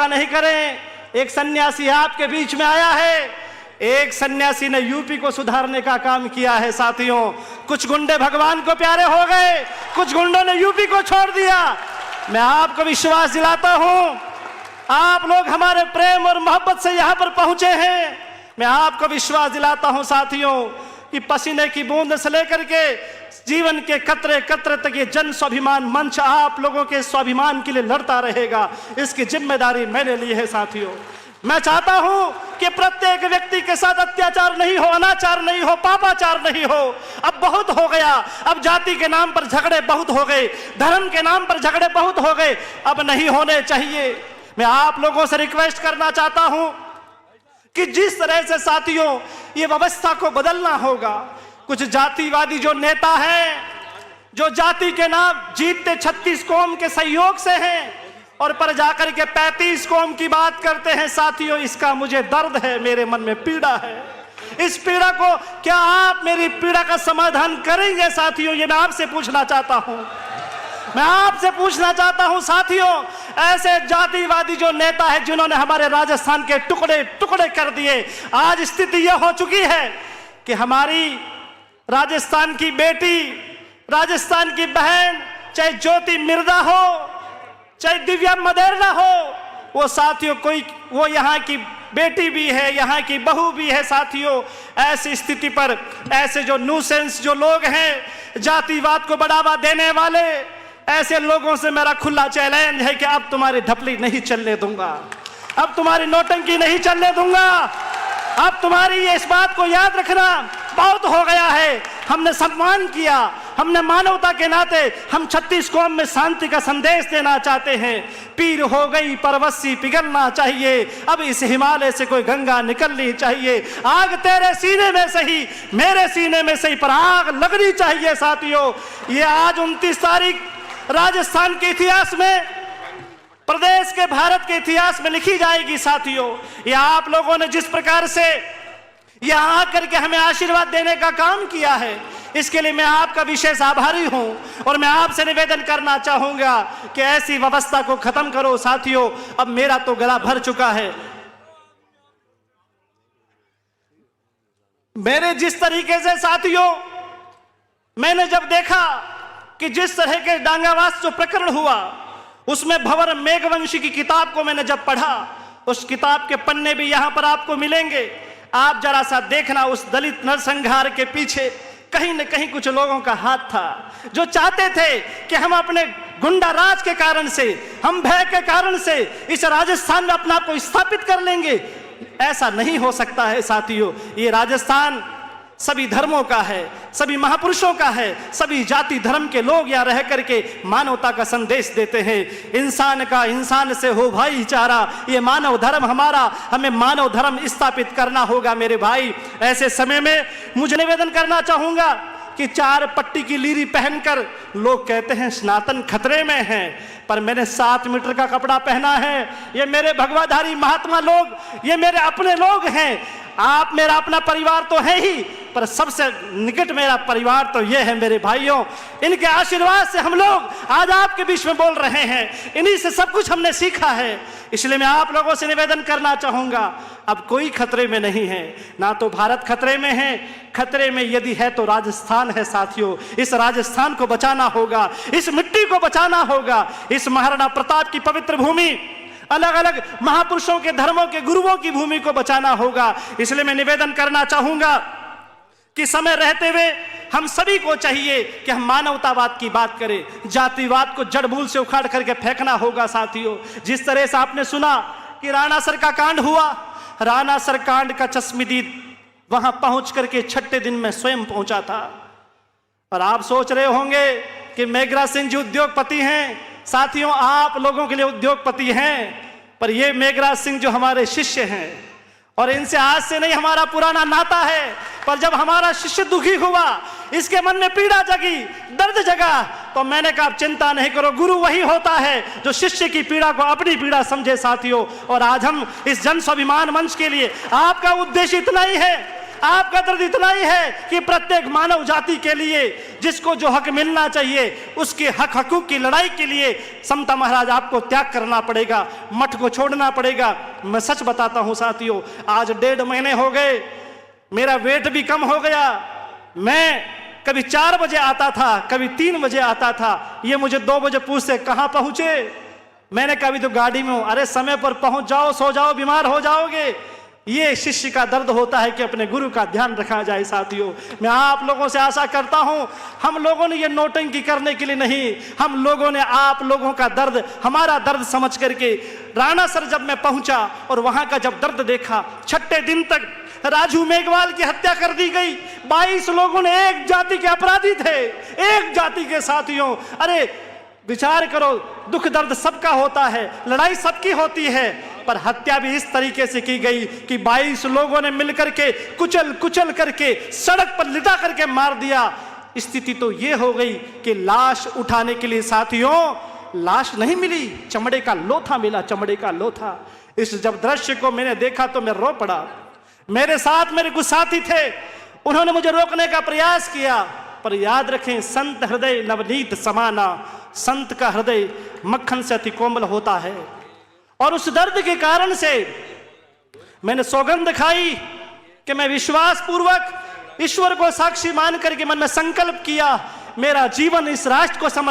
चिंता नहीं करें, एक सन्यासी आपके बीच में आया है। एक सन्यासी ने यूपी को सुधारने का काम किया है साथियों। कुछ गुंडे भगवान को प्यारे हो गए, कुछ गुंडों ने यूपी को छोड़ दिया। मैं आपको विश्वास दिलाता हूं, आप लोग हमारे प्रेम और मोहब्बत से यहां पर पहुंचे हैं। मैं आपको विश्वास दिलाता हूं साथियों कि पसीने की बूंद से लेकर के जीवन के कतरे कतरे तक ये जन स्वाभिमान मंच आप लोगों के स्वाभिमान के लिए लड़ता रहेगा। इसकी जिम्मेदारी मैंने ली है साथियों। मैं चाहता हूं कि प्रत्येक व्यक्ति के साथ अत्याचार नहीं हो, अनाचार नहीं हो, पापाचार नहीं हो। अब बहुत हो गया, अब जाति के नाम पर झगड़े बहुत हो गए, धर्म के नाम पर झगड़े बहुत हो गए, अब नहीं होने चाहिए। मैं आप लोगों से रिक्वेस्ट करना चाहता हूं कि जिस तरह से साथियों ये व्यवस्था को बदलना होगा। कुछ जातिवादी जो नेता हैं, जो जाति के नाम जीतते 36 कौम के सहयोग से हैं और पर जाकर के 35 कौम की बात करते हैं साथियों, इसका मुझे दर्द है, मेरे मन में पीड़ा है। इस पीड़ा को क्या आप मेरी पीड़ा का समाधान करेंगे साथियों? ये मैं आपसे पूछना चाहता हूं। मैं आपसे पूछना चाहता हूं साथियों, ऐसे जातिवादी जो नेता है जिन्होंने हमारे राजस्थान के टुकड़े टुकड़े कर दिए, आज स्थिति यह हो चुकी है कि हमारी राजस्थान की बेटी, राजस्थान की बहन, चाहे ज्योति मिर्दा हो, चाहे दिव्या मदेरना हो, वो साथियों कोई वो यहाँ की बेटी भी है, यहाँ की बहू भी है साथियों। ऐसी स्थिति पर ऐसे जो न्यूसेंस जो लोग हैं, जातिवाद को बढ़ावा देने वाले, ऐसे लोगों से मेरा खुला चैलेंज है कि अब तुम्हारी ढपली नहीं चलने दूंगा, अब तुम्हारी नौटंकी नहीं चलने दूंगा। अब तुम्हारी ये इस बात को याद रखना, बहुत हो गया है। हमने सम्मान किया, हमने मानवता के नाते हम 36 कौम में शांति का संदेश देना चाहते हैं। पीर हो गई परवस्सी पिघलना चाहिए, अब इस हिमालय से कोई गंगा निकलनी चाहिए। आग तेरे सीने में सही, मेरे सीने में सही, पर आग लगनी चाहिए साथियों। ये आज 29 तारीख राजस्थान के इतिहास में, प्रदेश के भारत के इतिहास में लिखी जाएगी साथियों। ये आप लोगों ने जिस प्रकार से यहां आकर के हमें आशीर्वाद देने का काम किया है, इसके लिए मैं आपका विशेष आभारी हूं। और मैं आपसे निवेदन करना चाहूंगा कि ऐसी व्यवस्था को खत्म करो साथियों। अब मेरा तो गला भर चुका है। मेरे जिस तरीके से साथियों मैंने जब देखा कि जिस तरह के डांगावास जो प्रकरण हुआ, उसमें भंवर मेघवंशी की किताब को मैंने जब पढ़ा, उस किताब के पन्ने भी यहां पर आपको मिलेंगे। आप जरा सा देखना, उस दलित नरसंहार के पीछे कहीं न कहीं कुछ लोगों का हाथ था, जो चाहते थे कि हम अपने गुंडा राज के कारण से, हम भय के कारण से इस राजस्थान में अपना आप को स्थापित कर लेंगे। ऐसा नहीं हो सकता है साथियों। ये राजस्थान सभी धर्मों का है, सभी महापुरुषों का है, सभी जाति धर्म के लोग यहाँ रह करके मानवता का संदेश देते हैं। इंसान का इंसान से हो भाईचारा, ये मानव धर्म हमारा, हमें मानव धर्म स्थापित करना होगा मेरे भाई। ऐसे समय में मुझे निवेदन करना चाहूंगा कि 4 पट्टी की लीरी पहनकर लोग कहते हैं सनातन खतरे में है, पर मैंने 7 मीटर का कपड़ा पहना है। ये मेरे भगवाधारी महात्मा लोग, ये मेरे अपने लोग हैं। आप मेरा अपना परिवार तो है ही, पर सबसे निकट मेरा परिवार तो ये है मेरे भाइयों। इनके आशीर्वाद से हम लोग आज आपके बीच में बोल रहे हैं, इन्हीं से सब कुछ हमने सीखा है। इसलिए मैं आप लोगों से निवेदन करना चाहूंगा, अब कोई खतरे में नहीं है, ना तो भारत खतरे में है। खतरे में यदि है तो राजस्थान है साथियों। इस राजस्थान को बचाना होगा, इस मिट्टी को बचाना होगा, इस महाराणा प्रताप की पवित्र भूमि, अलग अलग महापुरुषों के धर्मों के गुरुओं की भूमि को बचाना होगा। इसलिए मैं निवेदन करना चाहूंगा कि समय रहते हुए हम सभी को चाहिए कि हम मानवतावाद की बात करें, जातिवाद को जड़ मूल से उखाड़ करके फेंकना होगा साथियों। जिस तरह से आपने सुना कि राणासर का कांड हुआ, राणासर कांड का चश्मदीद वहां पहुंच करके 6ठे दिन में स्वयं पहुंचा था। और आप सोच रहे होंगे कि मेघराज सिंह जी उद्योगपति हैं। साथियों, आप लोगों के लिए उद्योगपति हैं, पर ये मेघराज सिंह जो हमारे शिष्य हैं, और इनसे आज से नहीं हमारा पुराना नाता है, पर जब हमारा शिष्य दुखी हुआ, इसके मन में पीड़ा जगी, दर्द जगा, तो मैंने कहा चिंता नहीं करो, गुरु वही होता है जो शिष्य की पीड़ा को अपनी पीड़ा समझे साथियों। और आज हम इस जन स्वाभिमान मंच के लिए, आपका उद्देश्य इतना ही है आपका दर्द इतना ही है कि प्रत्येक मानव जाति के लिए जिसको जो हक मिलना चाहिए उसके हकूक की लड़ाई के लिए समता महाराज आपको त्याग करना पड़ेगा, मठ को छोड़ना पड़ेगा। मैं सच बताता हूं साथियों, आज 1.5 महीने हो गए, मेरा वेट भी कम हो गया। मैं कभी 4 बजे आता था, कभी 3 बजे आता था। ये मुझे 2 बजे पूछते कहां पहुंचे, मैंने कहा अभी तो गाड़ी में हूं। अरे समय पर पहुंच जाओ, सो जाओ, बीमार हो जाओगे। ये शिष्य का दर्द होता है कि अपने गुरु का ध्यान रखा जाए। साथियों, मैं आप लोगों से आशा करता हूं, हम लोगों ने ये नोटंकी करने के लिए नहीं, हम लोगों ने आप लोगों का दर्द, हमारा दर्द समझ करके राणा सर जब मैं पहुंचा और वहां का जब दर्द देखा, 6ठे दिन तक राजू मेघवाल की हत्या कर दी गई। 22 लोगों ने, एक जाति के अपराधी थे, एक जाति के। साथियों, अरे विचार करो, दुख दर्द सबका होता है, लड़ाई सबकी होती है, पर हत्या भी इस तरीके से की गई कि 22 लोगों ने मिलकर के कुचल कुचल करके सड़क पर लिटा करके मार दिया। स्थिति तो यह हो गई कि लाश उठाने के लिए साथियों लाश नहीं मिली, चमड़े का लोथा मिला, चमड़े का लोथा। इस जब दृश्य को मैंने देखा तो मैं रो पड़ा। मेरे साथ मेरे कुछ साथी थे, उन्होंने मुझे रोकने का प्रयास किया, पर याद रखें, संत हृदय नवनीत समाना, संत का हृदय मक्खन से अति कोमल होता है। और उस दर्द के कारण से मैंने सौगंध खाई कि मैं विश्वास पूर्वक ईश्वर को साक्षी मान करके मन में संकल्प किया, मेरा जीवन इस राष्ट्र को समर्पित